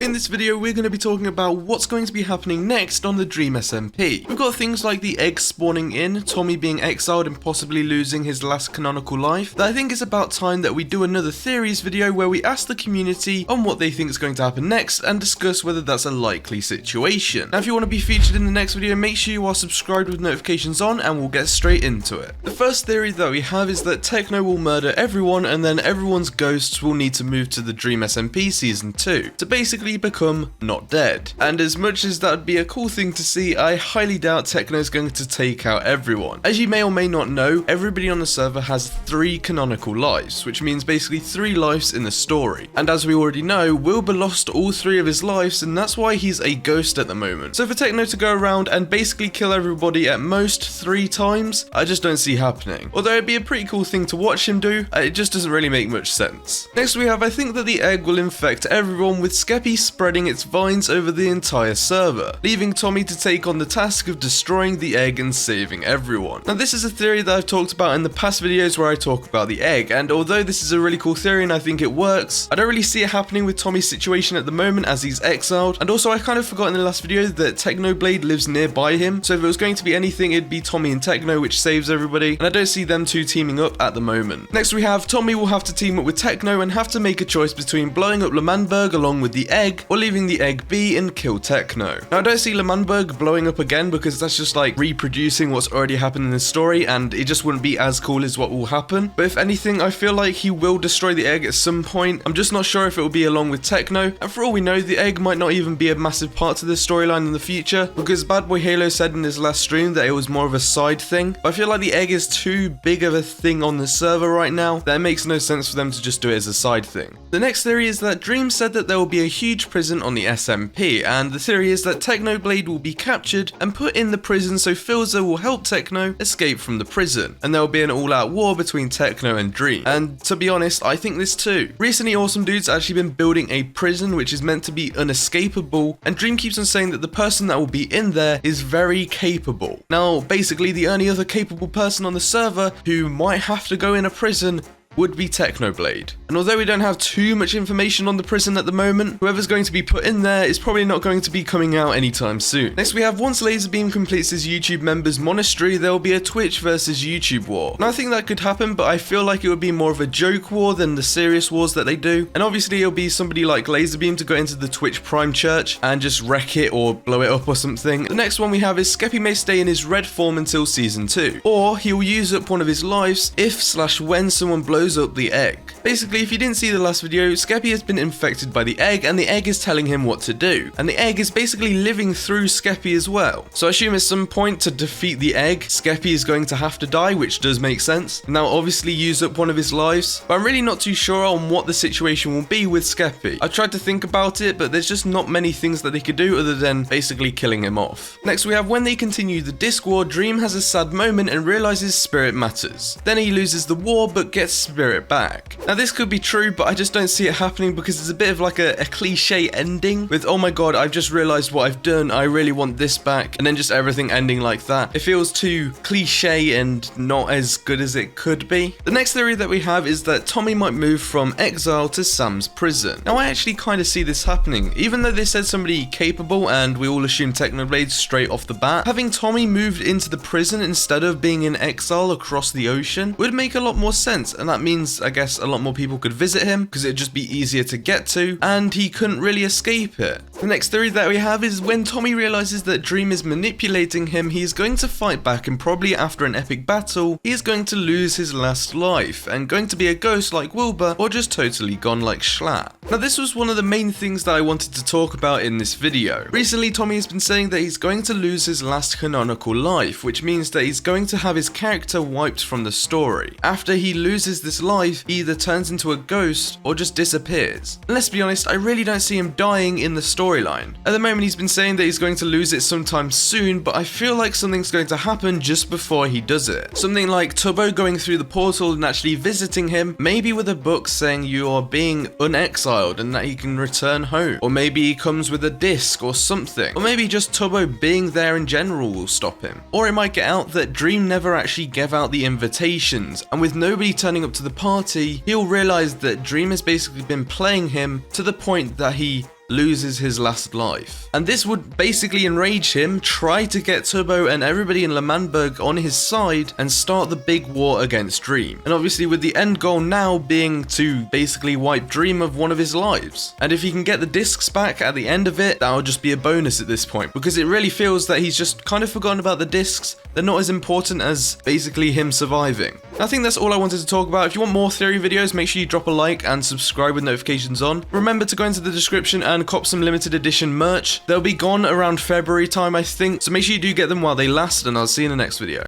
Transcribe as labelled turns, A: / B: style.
A: In this video, we're going to be talking about what's going to be happening next on the Dream SMP. We've got things like the egg spawning in, Tommy being exiled and possibly losing his last canonical life, that I think it's about time that we do another theories video where we ask the community on what they think is going to happen next and discuss whether that's a likely situation. Now if you want to be featured in the next video, make sure you are subscribed with notifications on and we'll get straight into it. The first theory that we have is that Techno will murder everyone and then everyone's ghosts will need to move to the Dream SMP Season 2 to basically become not dead. And as much as that would be a cool thing to see, I highly doubt Techno is going to take out everyone. As you may or may not know, everybody on the server has 3 canonical lives, which means basically 3 lives in the story. And as we already know, Wilbur lost all 3 of his lives and that's why he's a ghost at the moment. So for Techno to go around and basically kill everybody at most 3 times, I just don't see happening. Although it'd be a pretty cool thing to watch him do, it just doesn't really make much sense. Next we have, I think that the egg will infect everyone, with Skeppy spreading its vines over the entire server, leaving Tommy to take on the task of destroying the egg and saving everyone. Now this is a theory that I've talked about in the past videos where I talk about the egg, and although this is a really cool theory and I think it works, I don't really see it happening with Tommy's situation at the moment as he's exiled, and also I kind of forgot in the last video that Technoblade lives nearby him, so if it was going to be anything it'd be Tommy and Techno which saves everybody, and I don't see them two teaming up at the moment. Next we have Tommy will have to team up with Techno and have to make a choice between blowing up L'Manberg along with the egg or leaving the egg be and kill Techno. Now I don't see L'Manberg blowing up again because that's just like reproducing what's already happened in the story and it just wouldn't be as cool as what will happen. But if anything, I feel like he will destroy the egg at some point. I'm just not sure if it will be along with Techno, and for all we know the egg might not even be a massive part to this storyline in the future because Bad Boy Halo said in his last stream that it was more of a side thing. But I feel like the egg is too big of a thing on the server right now that it makes no sense for them to just do it as a side thing. The next theory is that Dream said that there will be a huge prison on the SMP, and the theory is that Technoblade will be captured and put in the prison so Filza will help Techno escape from the prison, and there will be an all-out war between Techno and Dream. And to be honest, I think this too. Recently Awesome Dude's actually been building a prison which is meant to be unescapable, and Dream keeps on saying that the person that will be in there is very capable. Now basically the only other capable person on the server who might have to go in a prison would be Technoblade. And although we don't have too much information on the prison at the moment, whoever's going to be put in there is probably not going to be coming out anytime soon. Next we have, once Laserbeam completes his YouTube members monastery, there will be a Twitch versus YouTube war. And I think that could happen, but I feel like it would be more of a joke war than the serious wars that they do. And obviously it'll be somebody like Laserbeam to go into the Twitch Prime Church and just wreck it or blow it up or something. The next one we have is Skeppy may stay in his red form until Season 2, or he'll use up one of his lives if/when someone blows up the egg. Basically, if you didn't see the last video, Skeppy has been infected by the egg and the egg is telling him what to do. And the egg is basically living through Skeppy as well. So I assume at some point to defeat the egg, Skeppy is going to have to die, which does make sense. Now obviously use up one of his lives, but I'm really not too sure on what the situation will be with Skeppy. I tried to think about it, but there's just not many things that they could do other than basically killing him off. Next we have, when they continue the disc war, Dream has a sad moment and realizes spirit matters. Then he loses the war but gets spirit back. Now this could be true, but I just don't see it happening because it's a bit of like a cliche ending with, oh my god, I've just realized what I've done, I really want this back, and then just everything ending like that. It feels too cliche and not as good as it could be. The next theory that we have is that Tommy might move from Exile to Sam's prison. Now I actually kind of see this happening, even though they said somebody capable and we all assume Technoblade straight off the bat. Having Tommy moved into the prison instead of being in exile across the ocean would make a lot more sense, and that means I guess a lot more people could visit him because it'd just be easier to get to and he couldn't really escape it. The next theory that we have is when Tommy realizes that Dream is manipulating him, he is going to fight back, and probably after an epic battle he is going to lose his last life and going to be a ghost like Wilbur or just totally gone like Schlatt. Now this was one of the main things that I wanted to talk about in this video. Recently Tommy has been saying that he's going to lose his last canonical life, which means that he's going to have his character wiped from the story. After he loses this life, he either turns into a ghost or just disappears. And let's be honest, I really don't see him dying in the storyline. At the moment he's been saying that he's going to lose it sometime soon, but I feel like something's going to happen just before he does it. Something like Tubbo going through the portal and actually visiting him, maybe with a book saying you are being unexiled and that he can return home. Or maybe he comes with a disc or something. Or maybe just Tubbo being there in general will stop him. Or it might get out that Dream never actually gave out the invitations, and with nobody turning up to the party, he'll realize that Dream has basically been playing him to the point that he loses his last life. And this would basically enrage him, try to get Turbo and everybody in L'Manberg on his side, and start the big war against Dream. And obviously with the end goal now being to basically wipe Dream of one of his lives. And if he can get the discs back at the end of it, that would just be a bonus at this point, because it really feels that he's just kind of forgotten about the discs. They're not as important as basically him surviving. I think that's all I wanted to talk about. If you want more theory videos, make sure you drop a like and subscribe with notifications on. Remember to go into the description and cop some limited edition merch. They'll be gone around February time, I think, so make sure you do get them while they last, and I'll see you in the next video.